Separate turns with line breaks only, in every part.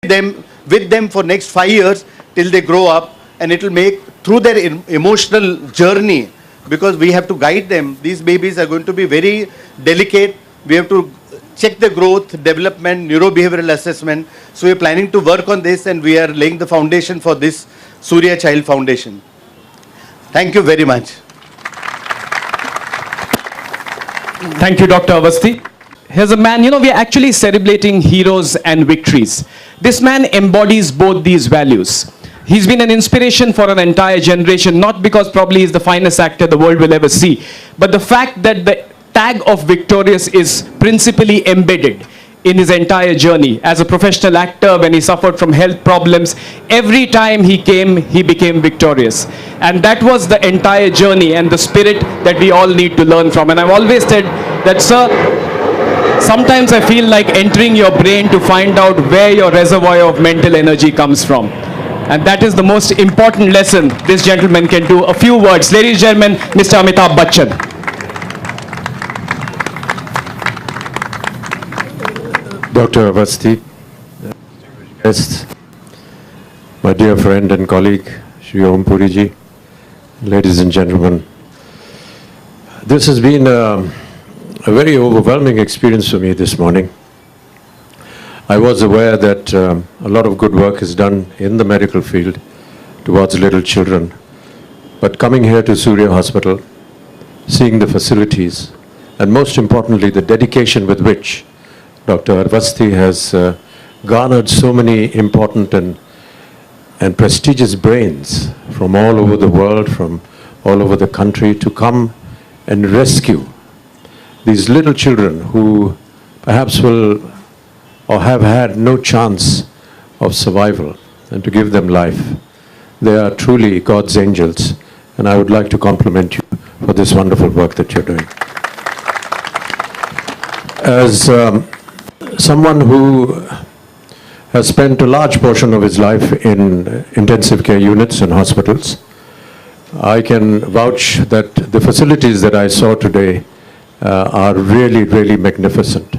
them with them for next 5 years till they grow up, and it will make through their emotional journey, because we have to guide them. These babies are going to be very delicate. We have to check the growth, development, neurobehavioral assessment. So we are planning to work on this, and we are laying the foundation for this Surya Child Foundation. Thank you very much.
Thank you, Dr. Awasthi. Here's a man, we are actually celebrating heroes and victories. This man embodies both these values. He's been an inspiration for an entire generation, not because probably he's the finest actor the world will ever see, but the fact that the tag of victorious is principally embedded in his entire journey. As a professional actor, when he suffered from health problems, every time he came, he became victorious. And that was the entire journey and the spirit that we all need to learn from. And I've always said that, sir, sometimes I feel like entering your brain to find out where your reservoir of mental energy comes from. And that is the most important lesson this gentleman can do. A few words. Ladies and gentlemen, Mr. Amitabh Bachchan.
Dr. Awasthi, guests, my dear friend and colleague, Surya Puri ji, ladies and gentlemen, this has been a very overwhelming experience for me this morning. I was aware that a lot of good work is done in the medical field towards little children, but coming here to Surya Hospital, seeing the facilities, and most importantly, the dedication with which Dr. Awasthi has garnered so many important and prestigious brains from all over the world, from all over the country, to come and rescue these little children who perhaps will or have had no chance of survival, and to give them life. They are truly God's angels, and I would like to compliment you for this wonderful work that you're doing. As someone who has spent a large portion of his life in intensive care units and hospitals, I can vouch that the facilities that I saw today are really, really magnificent.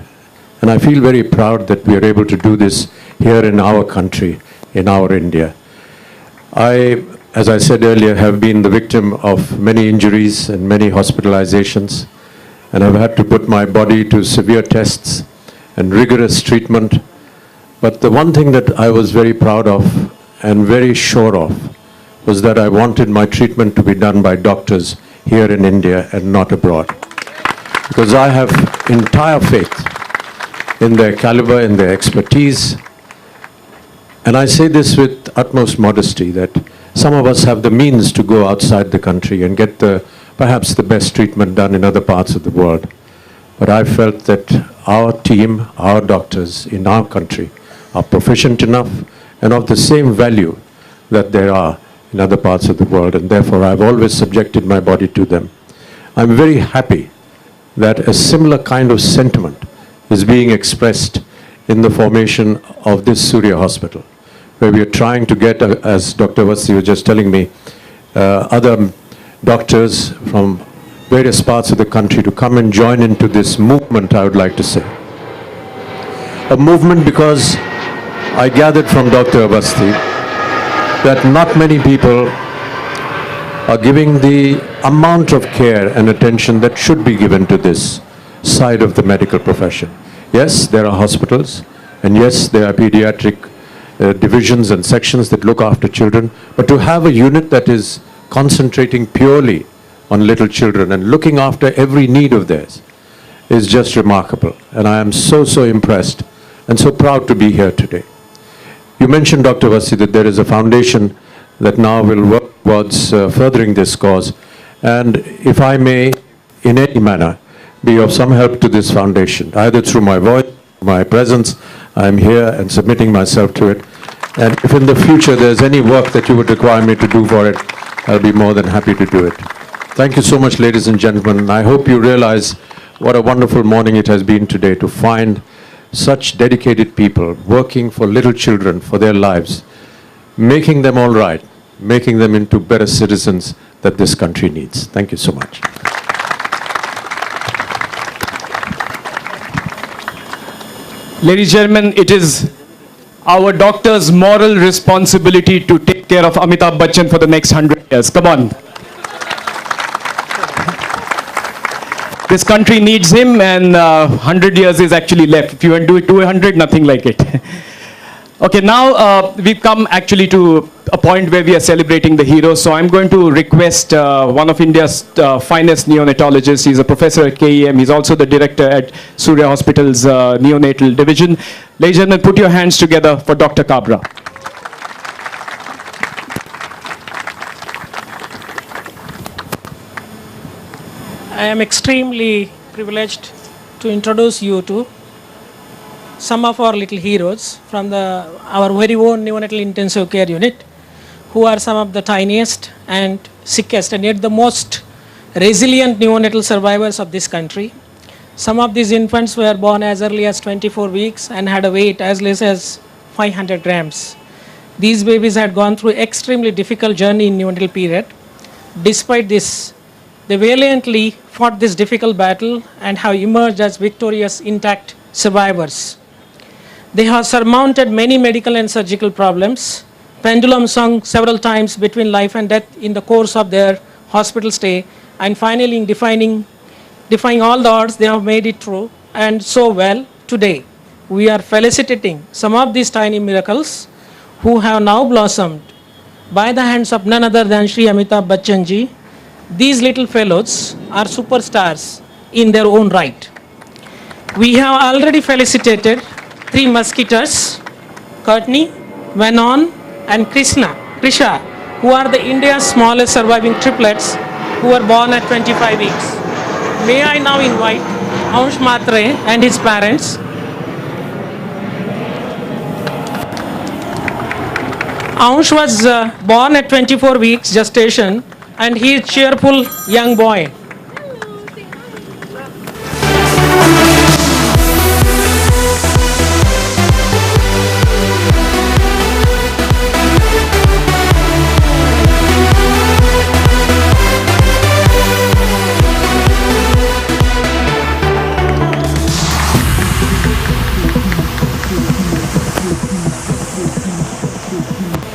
And I feel very proud that we are able to do this here in our country, in our India. I, as I said earlier, have been the victim of many injuries and many hospitalizations, and I've had to put my body to severe tests and rigorous treatment. But the one thing that I was very proud of and very sure of was that I wanted my treatment to be done by doctors here in India and not abroad. Because I have entire faith in their caliber, in their expertise. And I say this with utmost modesty, that some of us have the means to go outside the country and get perhaps the best treatment done in other parts of the world. But I felt that our team, our doctors in our country are proficient enough and of the same value that there are in other parts of the world, and therefore I've always subjected my body to them. I'm very happy that a similar kind of sentiment is being expressed in the formation of this Surya Hospital, where we are trying to get, as Dr. Awasthi was just telling me, other doctors from various parts of the country to come and join into this movement, I would like to say. A movement because I gathered from Dr. Awasthi that not many people are giving the amount of care and attention that should be given to this side of the medical profession. Yes, there are hospitals, and yes, there are pediatric divisions and sections that look after children, but to have a unit that is concentrating purely on little children and looking after every need of theirs is just remarkable. And I am so impressed and so proud to be here today. You mentioned, Dr. Awasthi, that there is a foundation that now will work towards furthering this cause. And if I may, in any manner, be of some help to this foundation, either through my voice, my presence, I'm here and submitting myself to it. And if in the future there's any work that you would require me to do for it, I'll be more than happy to do it. Thank you so much, ladies and gentlemen. I hope you realize what a wonderful morning it has been today to find such dedicated people working for little children, for their lives, making them all right, making them into better citizens that this country needs. Thank you so much.
Ladies and gentlemen, it is our doctor's moral responsibility to take care of Amitabh Bachchan for the next 100 years. Come on. This country needs him, and 100 years is actually left. If you want to do it 200, nothing like it. Okay, now we've come actually to a point where we are celebrating the heroes. So I'm going to request one of India's finest neonatologists. He's a professor at KEM. He's also the director at Surya Hospitals Neonatal Division. Ladies and gentlemen, put your hands together for Dr. Kabra.
I am extremely privileged to introduce you to some of our little heroes from our very own neonatal intensive care unit, who are some of the tiniest and sickest and yet the most resilient neonatal survivors of this country. Some of these infants were born as early as 24 weeks and had a weight as less as 500 grams. These babies had gone through extremely difficult journey in neonatal period. Despite this, they valiantly fought this difficult battle and have emerged as victorious, intact survivors. They have surmounted many medical and surgical problems, pendulum swung several times between life and death in the course of their hospital stay, and finally in defying all the odds, they have made it through, and so well. Today, we are felicitating some of these tiny miracles who have now blossomed by the hands of none other than Shri Amitabh Bachchan ji. These little fellows are superstars in their own right. We have already felicitated 3 musketeers, Courtney, Venon, and Krisha, who are the India's smallest surviving triplets who were born at 25 weeks. May I now invite Ansh Matre and his parents. Ansh was born at 24 weeks gestation, and he is a cheerful young boy.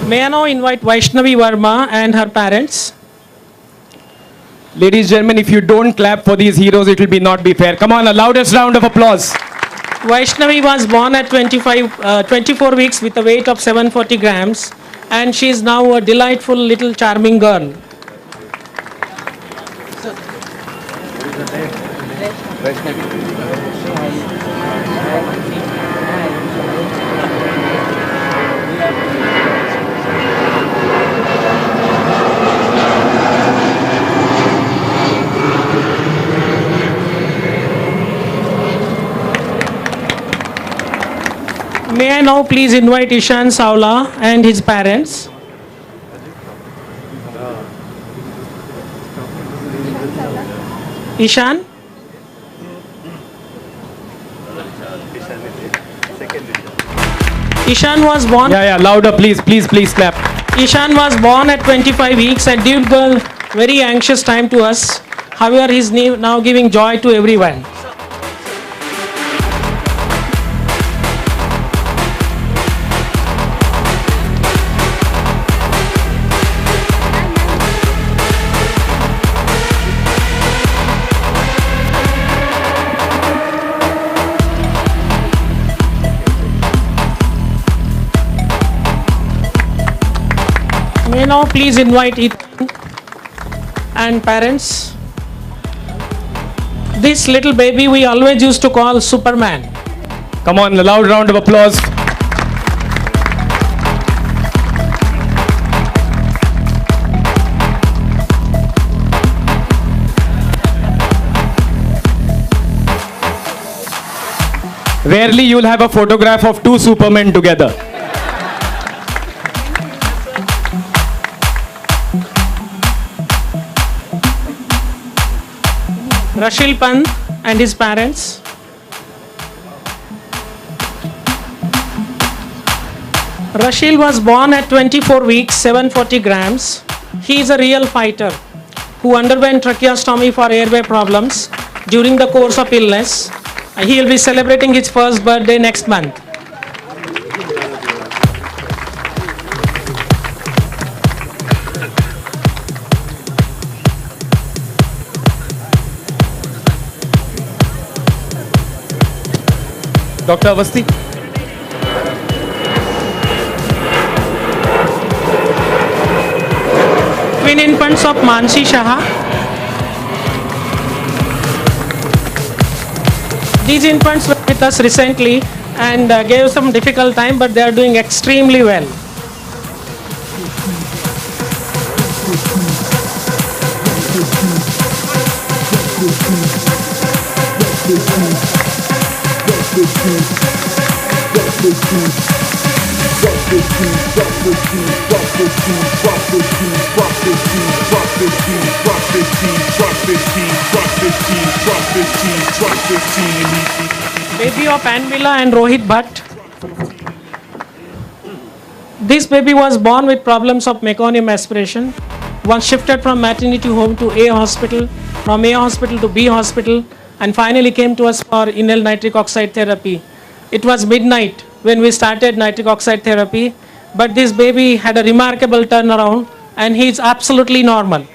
May I now invite Vaishnavi Verma and her parents.
Ladies and gentlemen, if you don't clap for these heroes, it will not be fair. Come on, a loudest round of applause.
Vaishnavi was born at 24 weeks with a weight of 740 grams, and she is now a delightful little charming girl. May I now please invite Ishan Savla and his parents. Ishan? Ishan was born...
Yeah, louder, please clap.
Ishan was born at 25 weeks and due to a very anxious time to us. However, he is now giving joy to everyone. May now please invite Ethan and parents. This little baby we always used to call Superman.
Come on, a loud round of applause. Rarely you'll have a photograph of 2 Supermen together.
Rashil Pant and his parents. Rashil was born at 24 weeks, 740 grams. He is a real fighter who underwent tracheostomy for airway problems during the course of illness. He will be celebrating his first birthday next month.
Dr. Avasthi.
Twin infants of Mansi Shaha. These infants were with us recently and gave some difficult time, but they are doing extremely well. Baby of Anvila and Rohit Bhatt. This baby was born with problems of meconium aspiration, was shifted from maternity home to A hospital, from A hospital to B hospital, and finally came to us for inhaled nitric oxide therapy. It was midnight when we started nitric oxide therapy, but this baby had a remarkable turnaround and he is absolutely normal.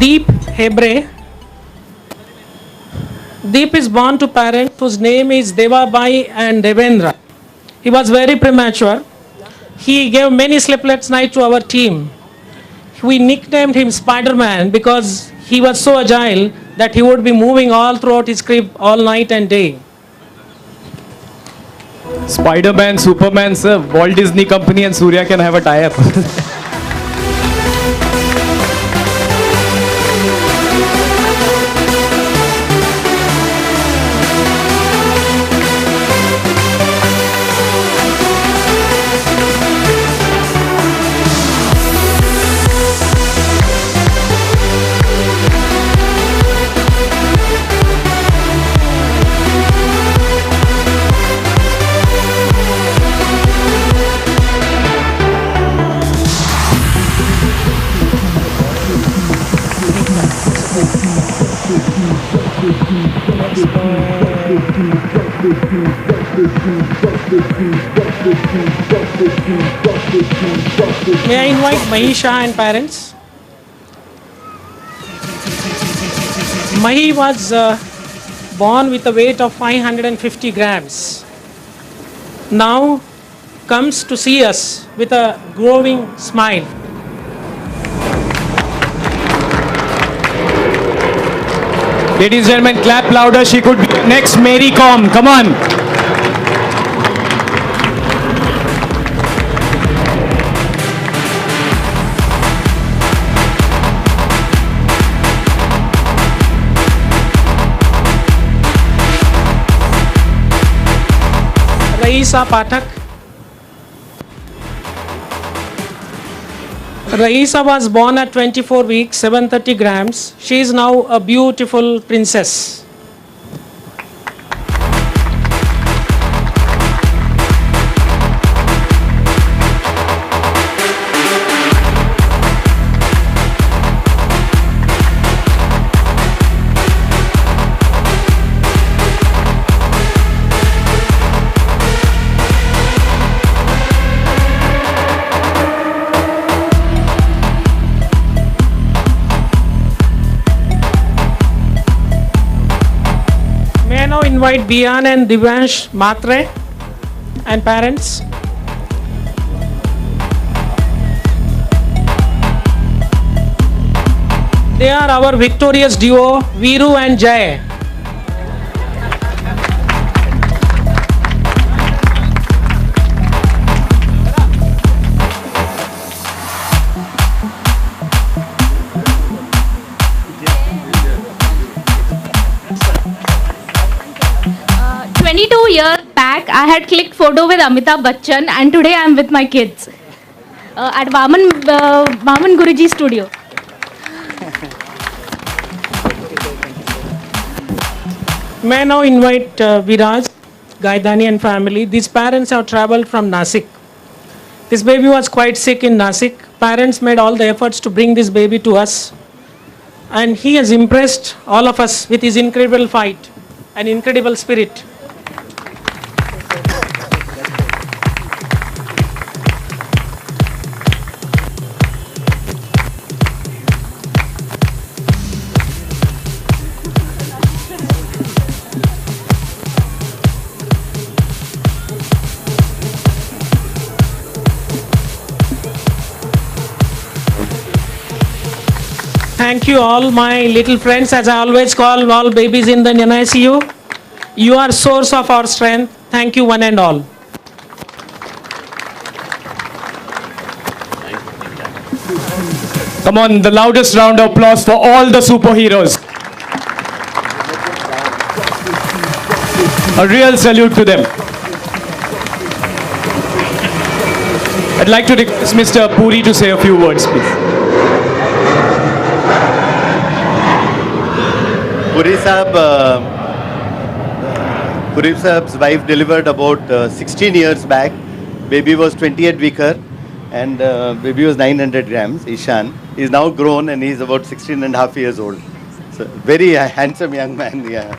Deep Hebre. Deep is born to parents whose name is Devabai and Devendra. He was very premature. He gave many sleepless nights to our team. We nicknamed him Spider-Man because he was so agile that he would be moving all throughout his crib all night and day.
Spider-Man, Superman, sir. Walt Disney Company and Surya can have a tie-up.
May I invite Mahisha and parents? Mahi was born with a weight of 550 grams. Now comes to see us with a glowing smile.
Ladies and gentlemen, clap louder. She could be the next Mary Com. Come on.
Raisa Pathak. Raisa was born at 24 weeks, 730 grams. She is now a beautiful princess. Now invite Bian and Divansh Matre and parents. They are our victorious duo, Viru and Jay.
Years back, I had clicked photo with Amitabh Bachchan, and today I am with my kids at Vaman Guruji studio.
May I now invite Viraj, Gaidani and family. These parents have traveled from Nasik. This baby was quite sick in Nasik. Parents made all the efforts to bring this baby to us. And he has impressed all of us with his incredible fight and incredible spirit. thank you all my little friends, as I always call all babies in the NICU. You are source of our strength. Thank you one and all.
Come on, the loudest round of applause for all the superheroes. A real salute to them. I'd like to request Mr. Puri to say a few words, please.
Puri Sahab's wife delivered about 16 years back. Baby was 28 weeker and baby was 900 grams, Ishan. He's now grown and he's about 16 and a half years old. So very handsome young man, yeah.